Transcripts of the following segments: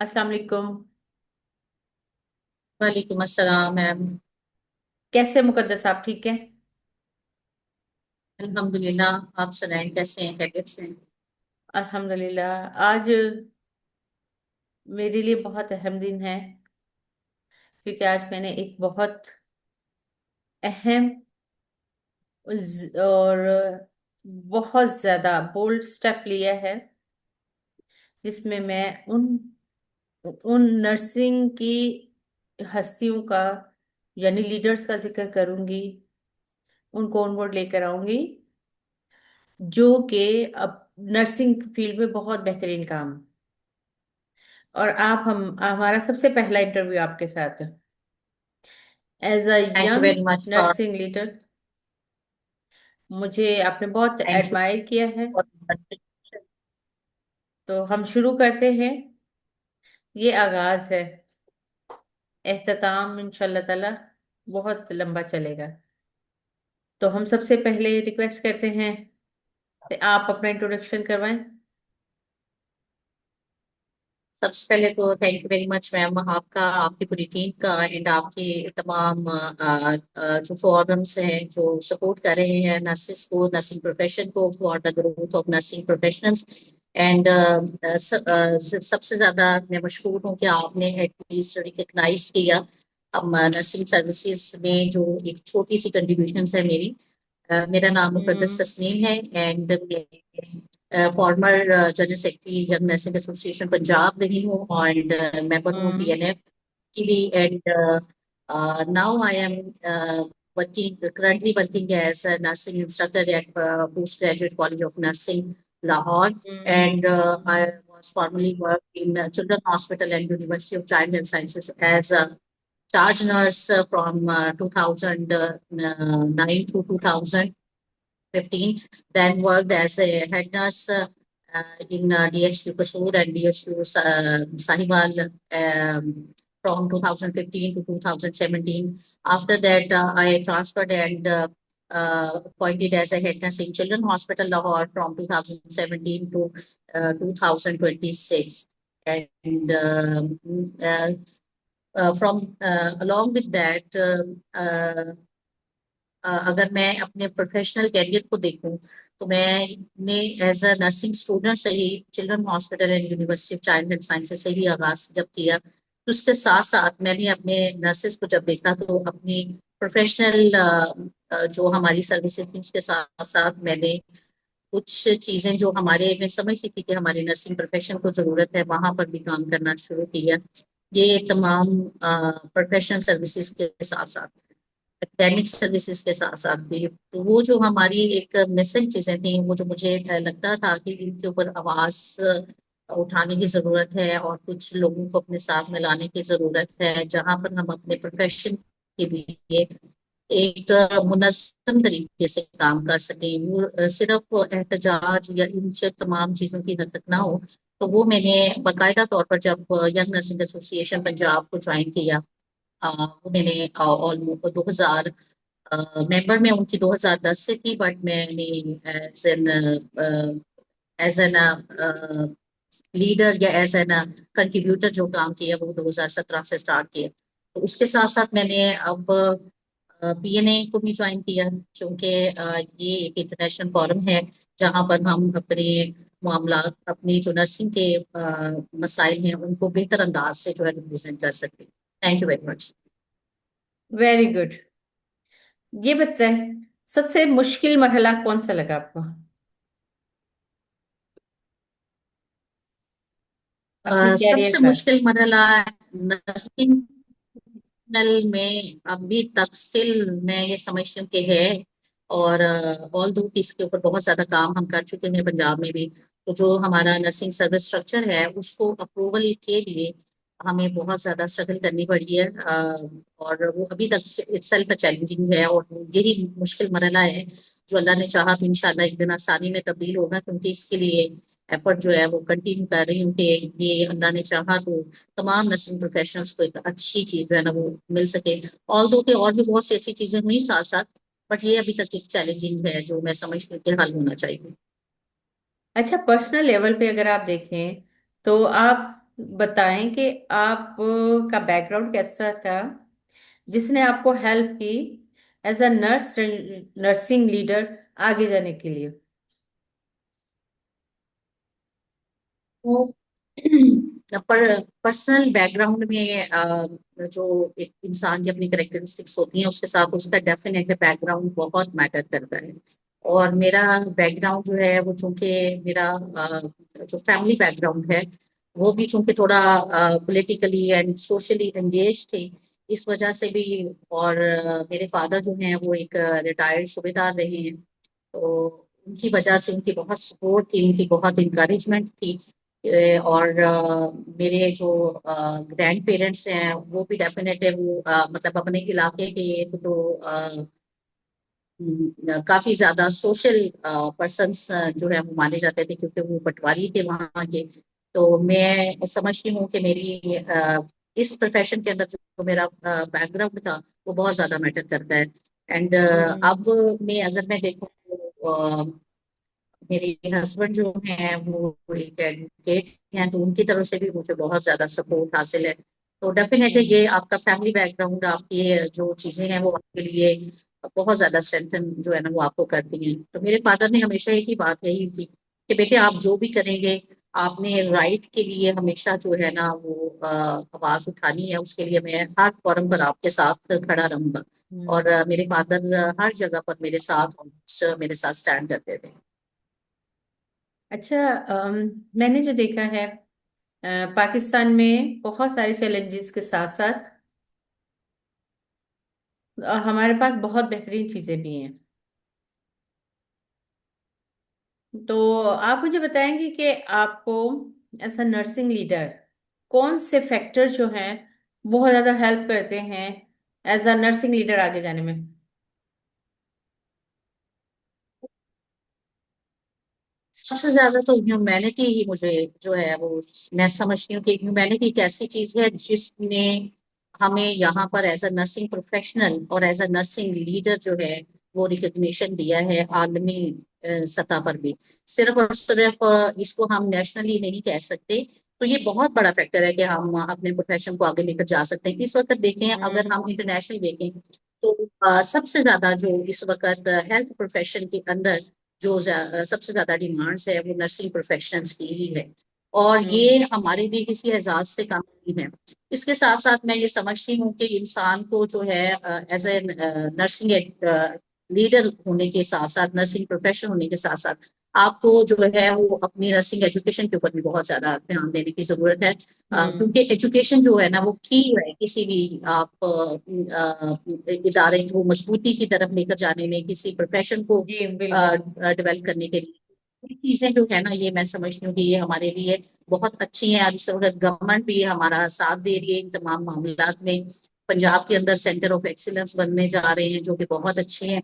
अस्सलाम वालेकुम। वालेकुम अस्सलाम मैम। कैसे हैं मुकद्दस, आप ठीक हैं? अल्हम्दुलिल्लाह। आप सुनाएं, कैसे हैं, खैरियत से हैं? अल्हम्दुलिल्लाह। आज मेरे लिए बहुत अहम दिन है, क्योंकि आज मैंने एक बहुत अहम और बहुत ज्यादा बोल्ड स्टेप लिया है, जिसमें मैं उन उन नर्सिंग की हस्तियों का, यानी लीडर्स का जिक्र करूंगी। उनको ऑन बोर्ड लेकर आऊंगी, जो कि अब नर्सिंग फील्ड में बहुत बेहतरीन काम। और आप हम हमारा सबसे पहला इंटरव्यू आपके साथ है as a thank you young very much for nursing leader. मुझे आपने बहुत थैंक यू एडमायर किया है। फॉर तो हम शुरू करते हैं। ये आगाज है, एहतताम इंशाल्लाह ताला बहुत लंबा चलेगा। तो हम सबसे पहले रिक्वेस्ट करते हैं कि आप अपना इंट्रोडक्शन करवाएं। सबसे पहले तो thank you very much ma'am, आपका, आपकी पूरी टीम का एंड आपके तमाम जो फोरम्स हैं जो सपोर्ट कर रहे हैं नर्सिस को, नर्सिंग प्रोफेशन को, for the growth of nursing professionals. And सबसे ज्यादा मैं मशहूर हूँ कि आपने एटलीस्ट रिकग्नाइज किया हम नर्सिंग सर्विसेज में जो एक छोटी सी कंट्रीब्यूशन है मेरी। मेरा नाम मुकद्दस हम्म। तस्नीम है and former general secretary young nursing association Punjab रही हूँ एंड मेंबर हूँ हम्म। पीएनएफ की भी। And now I am currently working as a nursing instructor at postgraduate college of nursing Lahore. Hmm. And I was formerly worked in Children Hospital and University of Child and Sciences as a charge nurse from 2009 to 2015. Then worked as a head nurse in DHQ Kasur and DHQ Sahiwal from 2015 to 2017. After that, I transferred and appointed as a head nurse in Children Hospital Lahore from 2017 to 2026. And from along with that, अगर मैं अपने professional career को देखूं तो मैंने as a nursing student से ही children hospital and university of child and sciences से ही आगाज जब किया, तो उसके साथ साथ मैंने अपने नर्सेज को जब देखा तो अपनी प्रोफेशनल जो हमारी सर्विसेज थी उसके साथ साथ मैंने कुछ चीजें जो हमारे में समझती थी कि हमारे नर्सिंग प्रोफेशन को जरूरत है वहां पर भी काम करना शुरू किया। ये तमाम प्रोफेशनल सर्विसेज के साथ साथ एकेडमिक सर्विसेज के साथ साथ भी, तो वो जो हमारी एक मिसिंग चीजें थी, वो जो मुझे लगता था कि इनके ऊपर आवाज उठाने की जरूरत है और कुछ लोगों को अपने साथ मिलाने की जरूरत है, जहां पर हम अपने प्रोफेशन के लिए एक मुनज़्ज़म तरीके से काम कर सकें। वो सिर्फ एहतजाज या इन सब तमाम चीजों की हद तक ना हो। तो वो मैंने बाकायदा तौर पर जब यंग नर्सिंग एसोसिएशन पंजाब को ज्वाइन किया, वो मैंने ऑलमोस्ट 2000 मेंबर में उनकी 2010 से थी, बट मैंने एज एन लीडर या एज एन कंट्रीब्यूटर जो काम किया वो 2017 से स्टार्ट किया। तो उसके साथ साथ मैंने अब पीएनए को भी ज्वाइन किया, क्योंकि ये एक इंटरनेशनल फोरम है जहां पर हम अपने मामला, अपनी जो नर्सिंग के मसाइल हैं उनको बेहतर अंदाज से जो है रिप्रेजेंट कर सकते हैं। Thank you very much. Very good. ये बताएं, सबसे मुश्किल मरहला कौन सा लगा आपको अपनी कैरियर सबसे का? मुश्किल मरहला नर्सिंग में अभी तक स्टिल मैं ये समझती हूँ कि है। और ऑल दो इसके ऊपर बहुत ज्यादा काम हम कर चुके हैं पंजाब में भी। तो जो हमारा नर्सिंग सर्विस स्ट्रक्चर है उसको अप्रूवल के लिए हमें बहुत ज्यादा स्ट्रगल करनी पड़ी है, और वो अभी तक इटसेल्फ चैलेंजिंग है और यही मुश्किल मरहला है जो अल्लाह ने चाहा तो इंशाल्लाह एक दिन आसानी में तब्दील होगा, क्योंकि इसके लिए एफर्ट जो है वो कंटिन्यू कर रही हूँ कि ये अल्लाह ने चाहा तो तमाम नर्सिंग प्रोफेशनल्स को एक अच्छी चीज जो है ना वो मिल सके। ऑल दो के और भी बहुत सी अच्छी चीजें हुई साथ साथ, बट ये अभी तक एक चैलेंजिंग है जो मैं समझती हूँ कि हल होना चाहिए। अच्छा, पर्सनल लेवल पे अगर आप देखें तो आप बताएं कि आप का बैकग्राउंड कैसा था जिसने आपको हेल्प की एज अ नर्सिंग लीडर आगे जाने के लिए। तो पर पर्सनल बैकग्राउंड में जो एक इंसान की अपनी करेक्टरिस्टिक्स होती हैं उसके साथ उसका डेफिनेट बैकग्राउंड बहुत मैटर करता है। और मेरा बैकग्राउंड जो है वो चूंकि मेरा जो फैमिली बैकग्राउंड है वो भी चूंकि थोड़ा पॉलिटिकली एंड सोशली एंगेज थे, इस वजह से भी। और मेरे फादर जो हैं वो एक रिटायर्ड सूबेदार रहे हैं, तो उनकी वजह से उनकी बहुत सपोर्ट थी, उनकी बहुत इंकरेजमेंट थी। और मेरे जो ग्रैंड पेरेंट्स हैं वो भी डेफिनेटली वो मतलब अपने इलाके के एक जो काफी ज्यादा सोशल पर्सन्स जो है वो माने जाते थे, क्योंकि वो पटवारी थे वहाँ के। तो मैं समझती हूँ कि मेरी इस प्रोफेशन के अंदर जो मेरा बैकग्राउंड था वो बहुत ज्यादा मैटर करता है। एंड हम्म। अब मैं अगर मैं देखूँ तो मेरे हस्बैंड जो हैं वो एक एडवोकेट हैं, तो उनकी तरफ से भी मुझे बहुत ज्यादा सपोर्ट हासिल है। तो डेफिनेटली हम्म। ये आपका फैमिली बैकग्राउंड आपकी जो चीजें हैं वो आपके लिए बहुत ज्यादा स्ट्रेंथन जो है ना वो आपको करती हैं। तो मेरे फादर ने हमेशा एक ही बात यही थी कि बेटे आप जो भी करेंगे आपने राइट के लिए हमेशा जो है ना वो आवाज उठानी है, उसके लिए मैं हर फोरम पर आपके साथ खड़ा रहूंगा। और हम्म। मेरे फादर हर जगह पर मेरे साथ स्टैंड करते थे। अच्छा, मैंने जो देखा है पाकिस्तान में बहुत सारे चैलेंजेस के साथ साथ हमारे पास बहुत बेहतरीन चीजें भी हैं। तो आप मुझे बताएंगे कि आपको ऐसा नर्सिंग लीडर कौन से फैक्टर जो हैं बहुत ज्यादा हेल्प करते हैं एज अ नर्सिंग लीडर आगे जाने में। सबसे ज्यादा तो ह्यूमैनिटी ही मुझे जो है वो, मैं समझती हूँ कि ह्यूमैनिटी एक ऐसी चीज है जिसने हमें यहाँ पर एज अ नर्सिंग प्रोफेशनल और एज अ नर्सिंग लीडर जो है वो रिकग्निशन दिया है आलमी सतह पर भी। सिर्फ और सिर्फ इसको हम नेशनली नहीं कह सकते। तो ये बहुत बड़ा फैक्टर है कि हम अपने प्रोफेशन को आगे लेकर जा सकते हैं। इस वक्त देखें, अगर हम्म। हम इंटरनेशनल देखें तो सबसे ज्यादा जो इस वक्त हेल्थ प्रोफेशन के अंदर जो सबसे ज्यादा डिमांड्स है वो नर्सिंग प्रोफेशनल्स की ही है। और ये हम्म। हमारे लिए किसी एजाज से कम नहीं है। इसके साथ साथ मैं ये समझती हूँ कि इंसान को जो है एज ए नर्सिंग लीडर होने के साथ साथ, नर्सिंग प्रोफेशन होने के साथ साथ, आपको जो है वो अपनी नर्सिंग एजुकेशन के ऊपर भी बहुत ज्यादा ध्यान देने की जरूरत है। हम्म। क्योंकि एजुकेशन जो है ना वो की है किसी भी आप इदारे को मजबूती की तरफ लेकर जाने में, किसी प्रोफेशन को जी बिल्कुल। डेवलप करने के लिए। ये चीजें जो है ना ये मैं समझती हूँ कि ये हमारे लिए बहुत अच्छी हैं। और इस वक्त गवर्नमेंट भी हमारा साथ दे रही है इन तमाम मामलात में। पंजाब के अंदर सेंटर ऑफ एक्सीलेंस बनने जा रहे हैं जो कि बहुत अच्छे हैं,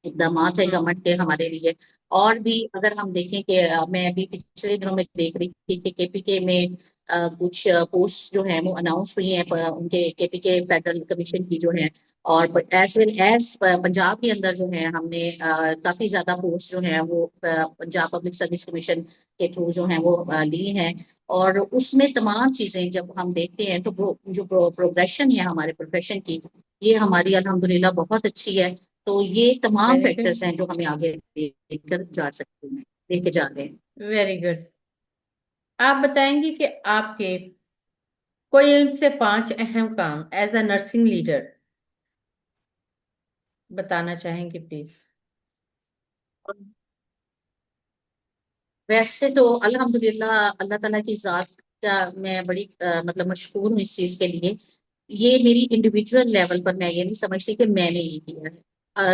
इकदामात है हम्म। गवर्नमेंट के हमारे लिए। और भी अगर हम देखें कि मैं अभी पिछले दिनों में देख रही थी कि केपीके में कुछ पोस्ट जो है वो अनाउंस हुई है उनके केपीके फेडरल कमीशन की जो है। और एज वेल एज पंजाब के अंदर जो है हमने काफी ज्यादा पोस्ट जो है वो पंजाब पब्लिक सर्विस कमीशन के थ्रू जो है वो ली हैं। और उसमें तमाम चीजें जब हम देखते हैं तो जो प्रोग्रेशन है हमारे प्रोफेशन की, ये हमारी अल्हम्दुलिल्लाह बहुत अच्छी है। तो ये तमाम वेरी फैक्टर्स गुड। हैं जो हमें आगे लेकर जा सकते हैं, लेके जा रहे हैं। Very good. आप बताएंगे कि आपके कोई इनसे 5 अहम काम एज अ नर्सिंग लीडर बताना चाहेंगे प्लीज। वैसे तो अल्हम्दुलिल्लाह अल्लाह ताला की जात का मैं बड़ी मतलब मशहूर हूँ इस चीज के लिए। ये मेरी इंडिविजुअल लेवल पर मैं ये नहीं समझती कि मैंने ये किया है।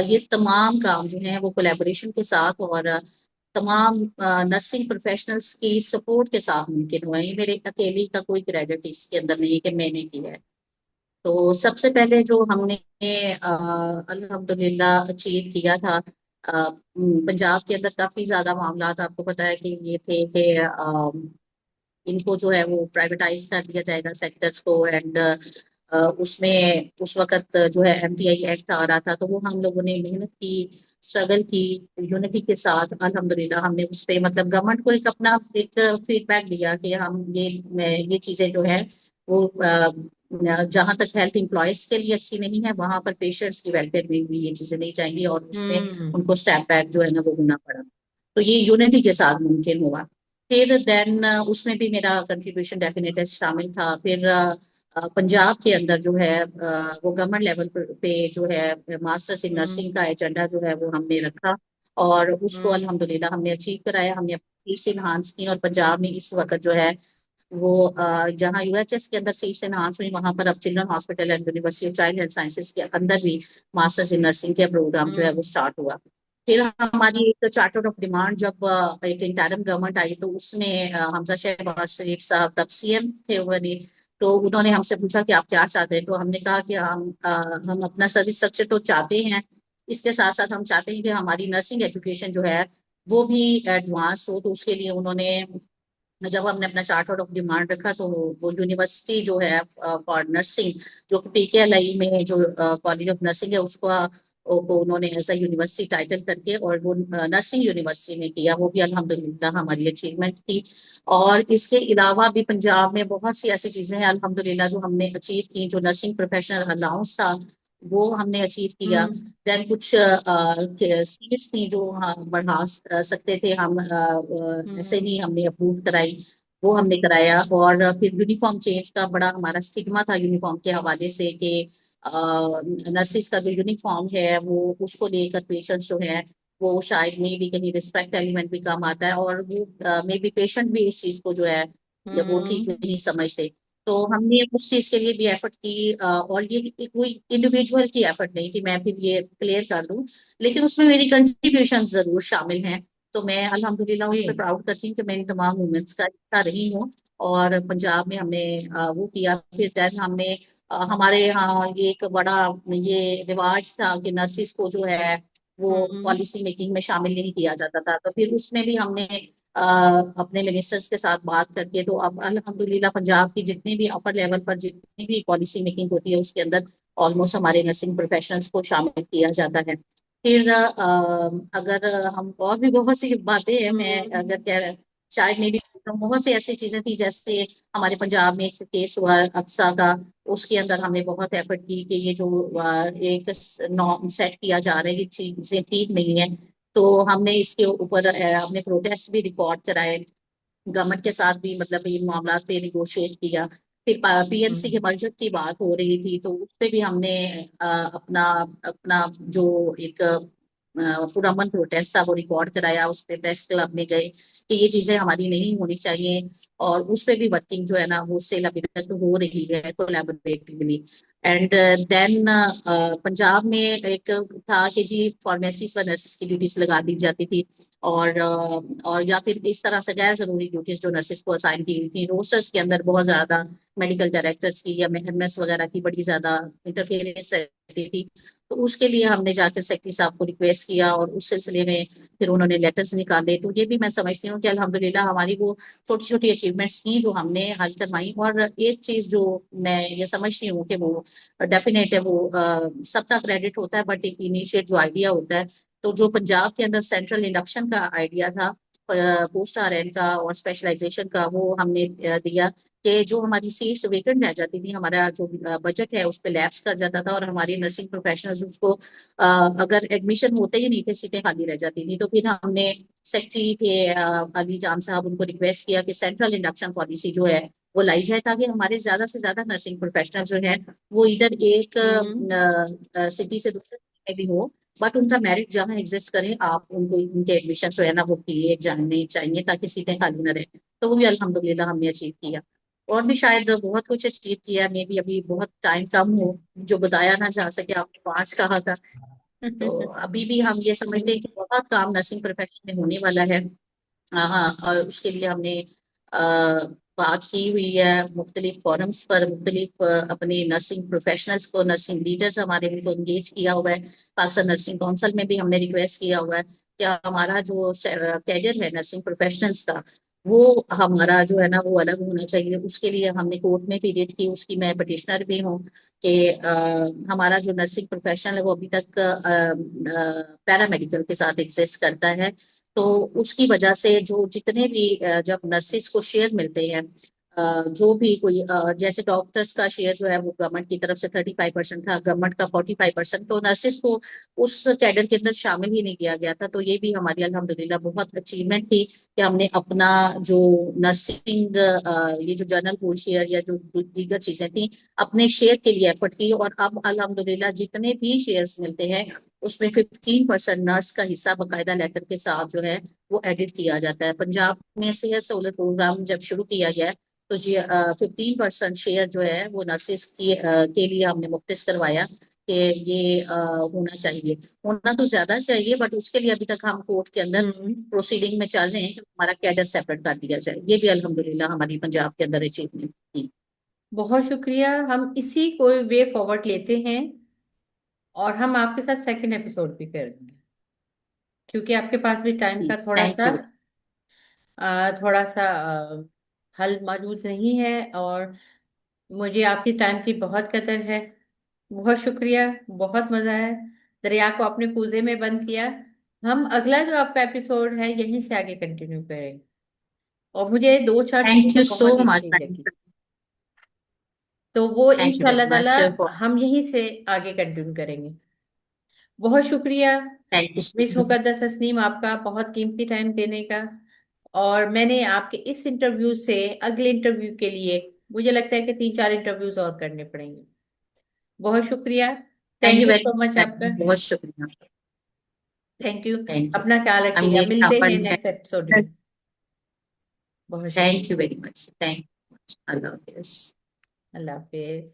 ये तमाम काम जो हैं वो कोलैबोरेशन के साथ और तमाम नर्सिंग प्रोफेशनल्स की सपोर्ट के साथ मुमकिन हुआ है। ये मेरे अकेली का कोई क्रेडिट इसके अंदर नहीं है कि मैंने किया है। तो सबसे पहले जो हमने अल्हम्दुलिल्लाह अचीव किया था, पंजाब के अंदर काफी ज्यादा मामलात आपको पता है कि ये थे कि इनको जो है वो प्राइवेटाइज कर दिया जाएगा सेक्टर्स को। एंड उसमें उस वक्त जो है एमटीआई एक्ट आ रहा था, तो वो हम लोगों ने मेहनत की, स्ट्रगल की, यूनिटी के साथ अल्हम्दुलिल्लाह हमने उस पे मतलब गवर्नमेंट को एक अपना एक फीडबैक दिया कि हम ये चीजें जो है वो जहां तक हेल्थ एम्प्लॉयज के लिए अच्छी नहीं है, वहां पर पेशेंट्स की वेलफेयर में भी ये चीजें नहीं चाहिए, और उसमें हम्म। उनको स्टेप बैक जो है ना वो होना पड़ा। तो ये यूनिटी के साथ मुमकिन हुआ। फिर देन उसमें भी मेरा कंट्रीब्यूशन डेफिनेटली शामिल था। फिर पंजाब के अंदर जो है वो गवर्नमेंट लेवल पे जो है मास्टर्स इन हम्म। नर्सिंग का एजेंडा जो है वो हमने रखा, और उसको हम्म। अल्हम्दुलिल्लाह हमने अचीव कराया। हमने अपनी सीट्स इनहांस की, और पंजाब में इस वक्त जो है वो जहाँ यूएचएस के अंदर सीट्स इनहांस हुई, वहां पर अब children hospital and university of child health sciences के अंदर भी मास्टर्स इन नर्सिंग के प्रोग्राम जो है वो हम्म। स्टार्ट हुआ। फिर हमारी एक चार्टर ऑफ डिमांड जब एक इंटरिम गवर्नमेंट आई, तो उसमें हमजा शहबाज शरीफ साहब तब सीएम थे हुए थे। तो उन्होंने हमसे पूछा कि आप क्या चाहते हैं, तो हमने कहा कि हम अपना सर्विस स्ट्रक्चर तो चाहते हैं, इसके साथ साथ हम चाहते हैं कि हमारी नर्सिंग एजुकेशन जो है वो भी एडवांस हो। तो उसके लिए उन्होंने, जब हमने अपना चार्टर ऑफ डिमांड रखा, तो वो यूनिवर्सिटी जो है फॉर नर्सिंग, जो कि पीकेएलआई में जो कॉलेज ऑफ नर्सिंग है, उसको को उन्होंने एज अ यूनिवर्सिटी टाइटल करके और वो नर्सिंग यूनिवर्सिटी में किया। वो भी अल्हम्दुलिल्लाह हमारी अचीवमेंट थी। और इसके अलावा भी पंजाब में बहुत सी ऐसी चीजें हैं अल्हम्दुलिल्लाह जो हमने अचीव की। जो नर्सिंग प्रोफेशनल अलाउंस था वो हमने अचीव किया। हम्म। देन कुछ सीट्स थी जो हम बढ़ा सकते थे हम, ऐसे हम्म। नहीं हमने अप्रूव कराई, वो हमने कराया। और फिर यूनिफॉर्म चेंज का बड़ा हमारा स्टिग्मा था यूनिफॉर्म के हवाले से, कि नर्सिस का जो यूनिफॉर्म है वो उसको लेकर पेशेंट्स जो है वो शायद मे भी कहीं रिस्पेक्ट एलिमेंट भी कम आता है, और वो मे बी पेशेंट भी उस चीज को जो है या वो ठीक हम्म। नहीं समझते। तो हमने उस चीज के लिए भी एफर्ट की, और ये कोई इंडिविजुअल की एफर्ट नहीं थी, मैं फिर ये क्लियर कर दूं, लेकिन उसमें मेरी कंट्रीब्यूशन जरूर शामिल हैं। तो मैं अल्हम्दुलिल्लाह उस पर जी। प्राउड करती हूँ कि मैं इन तमाम मूवमेंट्स का हिस्सा रही हूँ। और पंजाब में हमने वो किया। फिर देन हमने हमारे यहाँ ये एक बड़ा ये रिवाज था कि नर्सिस को जो है वो हम्म। पॉलिसी मेकिंग में शामिल नहीं किया जाता था। तो फिर उसमें भी हमने अपने मिनिस्टर्स के साथ बात करके, तो अब अल्हम्दुलिल्लाह पंजाब की जितनी भी अपर लेवल पर जितनी भी पॉलिसी मेकिंग होती है उसके अंदर ऑलमोस्ट हमारे नर्सिंग प्रोफेशनल्स को शामिल किया जाता है। फिर अगर हम और भी बहुत सी बातें हैं, मैं हम्म। अगर कह शायद में भी बहुत सी ऐसी चीजें थी, जैसे हमारे पंजाब में एक केस हुआ अक्सा का, उसके अंदर हमने बहुत एफर्ट की कि ये जो एक नॉर्म सेट किया जा रहा है ये चीजें ठीक नहीं है। तो हमने इसके ऊपर अपने प्रोटेस्ट भी रिकॉर्ड कराए, गवर्नमेंट के साथ भी मतलब ये मामला पे निगोशिएट किया। फिर पीएनसी के हम्म। बजट की बात हो रही थी, तो उस पे भी हमने अपना अपना जो एक पुरअमन प्रोटेस्ट था वो रिकॉर्ड कराया, उस पे प्रेस क्लब में गए कि ये चीजें हमारी नहीं होनी चाहिए। और उस पे भी वर्किंग जो है ना वो स्टिल अभी तक हो रही है कोलैबोरेटिवली। एंड देन पंजाब में एक था कि जी फार्मेसिस्ट व नर्सिस की ड्यूटीज लगा दी जाती थी, और या फिर इस तरह से गैर जरूरी ड्यूटीज जो नर्सिस को असाइन की हुई थी, रोस्टर्स के अंदर बहुत ज्यादा मेडिकल डायरेक्टर्स की या एमएस वगैरह की बड़ी ज्यादा इंटरफेरेंस रहती थी। तो उसके लिए हमने जाकर सेक्रेटरी साहब को रिक्वेस्ट किया, और उस सिलसिले में फिर उन्होंने लेटर्स निकाले। तो ये भी मैं समझती हूँ कि अल्हम्दुलिल्लाह हमारी वो छोटी छोटी अचीवमेंट्स थी जो हमने हल करवाई। और एक चीज जो मैं ये समझती हूँ कि वो डेफिनेट है, वो सबका क्रेडिट होता है, बट एक इनिशिएट जो आइडिया होता है, तो जो पंजाब के अंदर सेंट्रल इंडक्शन का आइडिया था पोस्ट आरएन का और स्पेशलाइजेशन का, वो हमने दिया कि जो हमारी सीट्स वेकेंट रह जाती थी, हमारा जो बजट है उस पर लैप्स कर जाता था, और हमारी नर्सिंग प्रोफेशनल्स उसको अगर एडमिशन होते ही नहीं थे सीटें खाली रह जाती थी, तो फिर हमने सेक्रेटरी थे अली जान साहब, उनको रिक्वेस्ट किया कि सेंट्रल इंडक्शन पॉलिसी जो है वो लाई जाए, ताकि हमारे ज्यादा से ज्यादा नर्सिंग प्रोफेशनल जो है वो इधर एक हम्म। सिटी से दूसरे city में भी हो, बट उनका मेरिट जहाँ एग्जिस्ट करे आप उनको उनके एडमिशन जो है ना वो किए जाने चाहिए, ताकि सीटें खाली न रहे। तो वो भी अल्हम्दुलिल्लाह हमने अचीव किया। और भी शायद बहुत कुछ अचीव किया, मे बी अभी बहुत टाइम कम हो जो बताया ना जा सके, आपने 5 कहा था। तो अभी भी हम ये समझते हैं कि बहुत काम नर्सिंग प्रोफेशन में होने वाला है। हाँ हाँ, और उसके लिए हमने बात की हुई है मुख्तलिफ फोरम्स पर, मुख्तलिफ अपने नर्सिंग प्रोफेशनल्स को, नर्सिंग लीडर्स हमारे उनको इंगेज किया हुआ है। पाकिस्तान नर्सिंग काउंसिल में भी हमने रिक्वेस्ट किया हुआ है कि हमारा जो कैरियर है नर्सिंग प्रोफेशनल्स का वो हमारा जो है ना वो अलग होना चाहिए। उसके लिए हमने कोर्ट में भी रेट की, उसकी मैं पटिशनर भी हूँ कि हमारा जो नर्सिंग प्रोफेशन है वो अभी तक पैरामेडिकल के साथ एग्जिस्ट करता है। तो उसकी वजह से जो जितने भी जब नर्सिस को शेयर मिलते हैं, जो भी कोई जैसे डॉक्टर्स का शेयर जो है वो गवर्नमेंट की तरफ से 35% था, गवर्नमेंट का 45%, तो नर्सिस को उस कैडर के अंदर शामिल ही नहीं किया गया था। तो ये भी हमारी अल्हम्दुलिल्लाह बहुत अचीवमेंट थी कि हमने अपना जो नर्सिंग ये जो जनरल कोड शेयर या जो दीगर चीजें थी अपने शेयर के लिए एफर्ट की। और अब अल्हम्दुलिल्लाह जितने भी शेयर्स मिलते हैं उसमें 15% नर्स का हिस्सा बकायदा लेटर के साथ जो है वो एडिट किया जाता है। पंजाब में सेहत सहूलत प्रोग्राम जब शुरू किया गया है तो जी 15% शेयर जो है वो नर्सिस के लिए हमने मुख्तिस करवाया कि ये होना चाहिए। होना तो ज्यादा चाहिए, बट उसके लिए अभी तक हम कोर्ट के अंदर हम्म। प्रोसीडिंग में चल रहे हैं कि हमारा कैडर सेपरेट कर दिया जाए। ये भी अल्हम्दुलिल्लाह हमारी पंजाब के अंदर अचीवमेंट थी। बहुत शुक्रिया। हम इसी को वे फॉरवर्ड लेते हैं और हम आपके साथ सेकंड एपिसोड भी करेंगे, क्योंकि आपके पास भी टाइम जी का थैंक यू। थोड़ा सा हल मौजूद नहीं है, और मुझे आपकी टाइम की बहुत कदर है। बहुत शुक्रिया। बहुत मजा है। दरिया को अपने कूजे में बंद किया। हम अगला जो आपका एपिसोड है यहीं से आगे कंटिन्यू करेंगे, और मुझे दो चार चीजें थैंक तो यू सो बहुत मच। अच्छी लगी, तो वो थैंक यू वेरी इंशाल्लाह ताला मच। हम यहीं से आगे कंटिन्यू करेंगे। बहुत शुक्रिया thank you so miss much. Mukaddas Tasneem, आपका बहुत कीमती टाइम देने का। और मैंने आपके इस इंटरव्यू से अगले इंटरव्यू के लिए, मुझे लगता है कि 3 4 इंटरव्यूज और करने पड़ेंगे। बहुत शुक्रिया। Thank thank you you very so much आपका। मच, बहुत शुक्रिया। Thank you. Thank you. अपना ख्याल हम रखिएगा, ये मिलते हैं अपन नेक्स्ट एपिसोड में। बहुत शुक्रिया। Thank you very much. Thank you. Allah Hafiz. Allah Hafiz.